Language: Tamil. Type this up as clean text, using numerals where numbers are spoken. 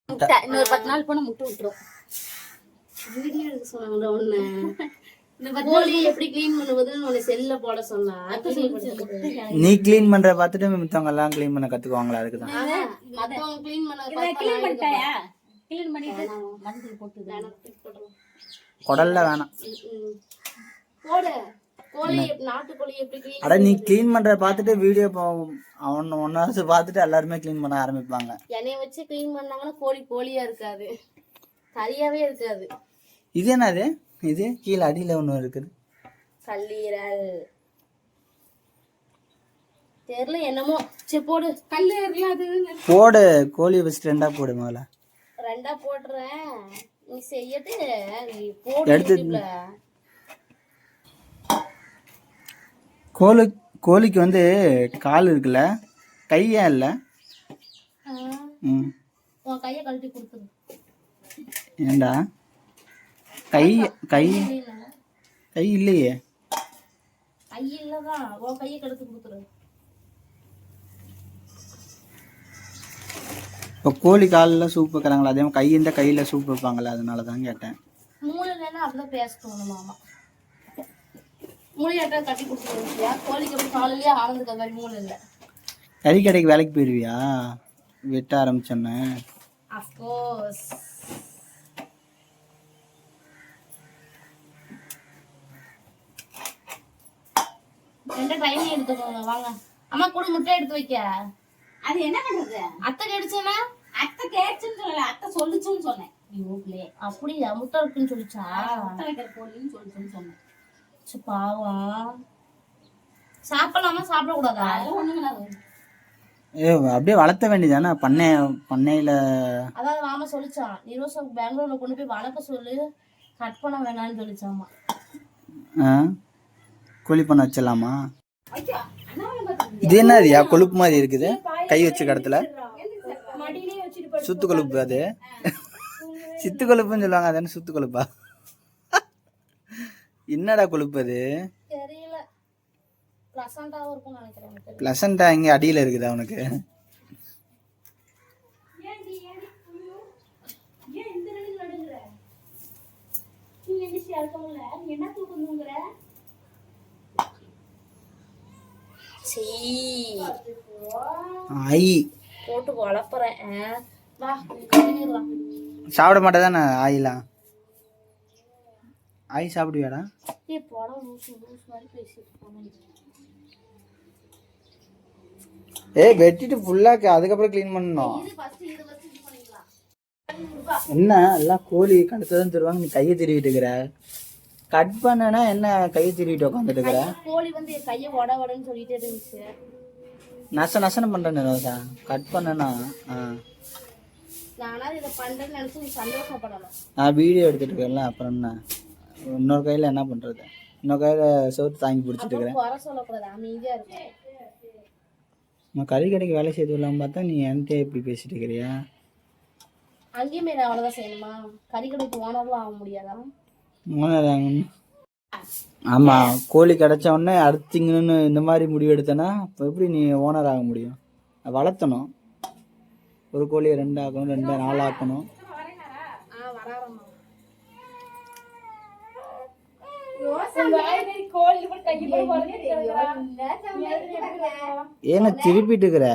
இன்னொரு 10 நாள் போனா முட்டை விட்டுரும். வீடியோ எடுக்க சொன்னாங்க ஒண்ணு. இந்த கோழி எப்படி க்ளீன் பண்ணுவதுன்னு உன்னை செல்ல போட சொன்னா. நீ க்ளீன் பண்ற பார்த்துட்டு மித்தவங்க எல்லாம் க்ளீன் பண்ண கத்துக்குவாங்களா? அதுக்குதான் மத்தவங்க க்ளீன் பண்ண க்ளீன் பண்ணிட்டாயா? க்ளீன் பண்ணிட்டு மஞ்சள் போட்டு குடல்ல வேணாம் போடு. கோழி நாட்டுக்கோழி எப்படி க்ளீன் அட நீ க்ளீன் பண்ற பார்த்துட்டு வீடியோ அவன் ஒன்னாவது பார்த்துட்டு எல்லாருமே க்ளீன் பண்ண ஆரம்பிப்பாங்க. என்னைய வச்சு க்ளீன் பண்ணாங்கன்னா கோழியா இருக்காது, கறியாவே இருக்காது. இது என்னது? இது கீழே அடியில ஒண்ணு இருக்குது, கல்லீரல். தெரியல என்னமோ. சரி போடு. கல்லீரல் அது போடு. கோழி வச்சுட்டு ரெண்டா போடு. முதல்ல ரெண்டா போடுறேன், நீ செய்யட்டு. நீ போடு. எடுத்து கோழிக்கு வந்து கால் இருக்குல்ல, கையா இல்ல? உன் கையை கழட்டி கொடுத்துரு. ஏண்டா கை கை கை இல்லையே. கை இல்லதான், உன் கையை கழுத்து கொடுத்துரு. இப்போ கோழி காலில் சூப் வைக்கிறாங்களா, அதே மாதிரி கை இந்த கையில் சூப் வைப்பாங்களா, அதனால தான் கேட்டேன். மூளை இல்லைன்னா அப்படிதான் பேசணும் மாமா. மூளையாட்ட கட்டி கொடுத்துருவியா? கோழிக்கு எப்படி காலையிலேயே ஆனந்துக்க மாதிரி மூளை இல்லை. கறி கடைக்கு வேலைக்கு போயிடுவியா வெட்ட ஆரம்பிச்சோன்னே? அஃப்கோர்ஸ். ரெண்டு டைம் எடுத்துக்கோங்க. வாங்க அம்மா கூட முட்டை எடுத்து வைக்க. அது என்ன பண்றது? அத்தை கேடுச்சுன்னா? அத்தை கேடுச்சுன்னு சொல்லல, அத்தை சொல்லுச்சுன்னு சொன்னேன். அப்படியா? முட்டை இருக்குன்னு சொல்லிச்சா? முட்டை வைக்கிற கோழின்னு சொல்லிச்சுன்னு சொன்னேன். பாவம். சாப்பிடலாமா சாப்பிடக்கூடாதா? அப்படியே வளர்த்த வேண்டியதானே பண்ணையில. அதாவது மாமா சொல்லிச்சான், நீ ரோசா பெங்களூர்ல கொண்டு போய் வளர்க்க சொல்லு, கட் பண்ண வேணாம்னு சொல்லிச்சாமா. கோழி பண்ண வச்சிடலாமா? இது என்னதுயா கொழுப்பு மாதிரி இருக்குது, கை வச்ச கடத்துல சுத்து கொழுப்பு. அது சித்து கொழுப்புன்னு சொல்லுவாங்க, அதானே சுத்து கொழுப்பா? என்னடா கொழுப்பு அது? தெரியல. பிளசண்டாவும் இருக்கும்னு நினைக்கிறேன். பிளசண்டா இங்க அடியில இருக்குதா உனக்கு? போட்டு வளர்ப்புறேன். சாப்பிட மாட்டேதானே ஆயிலாம்? ஆய் சாப்பிடுவியாடா? வெட்டிட்டு ஃபுல்லா அதுக்கப்புறம் கிளீன் பண்ணணும். என்ன எல்லாம் கோழி கடுத்ததான் தருவாங்க, நீ கையை திருவிட்டு இருக்கிற. கட் பண்ணனா என்ன கையை திருவிட்டு உட்காந்துட்டு இருக்கிற? கோழி வந்து கையை உடன்னு சொல்லிட்டே இருந்துச்சு. நசனம் பண்றேன்னு ரோசா. கட் பண்ணனா நான் வீடியோ எடுத்துட்டு இருக்கேன்ல, அப்புறம் என்ன இன்னொரு கையில என்ன பண்றது? இன்னொரு கையில சோத்து தாங்கி பிடிச்சிட்டு இருக்கிறேன். நான் கறி கடைக்கு வேலை செய்து இல்லாம பார்த்தா நீ என்கிட்ட எப்படி பேசிட்டு இருக்கிறியா? அங்கேயுமே அவ்வளவுதான் செய்யணுமா? கறி கடைக்கு ஓனர்லாம் ஆக முடியாதா? ஓனர் ஆகணும். ஆமா, கோழி கிடைச்ச உடனே அடுத்திங்கன்னு இந்த மாதிரி முடிவு எடுத்தனா இப்போ எப்படி நீ ஓனர் ஆக முடியும்? வளர்த்தணும். ஒரு கோழியை 2 ஆக்கணும், 2 4 ஆக்கணும். ஏன்னா திருப்பிட்டு இருக்கிற?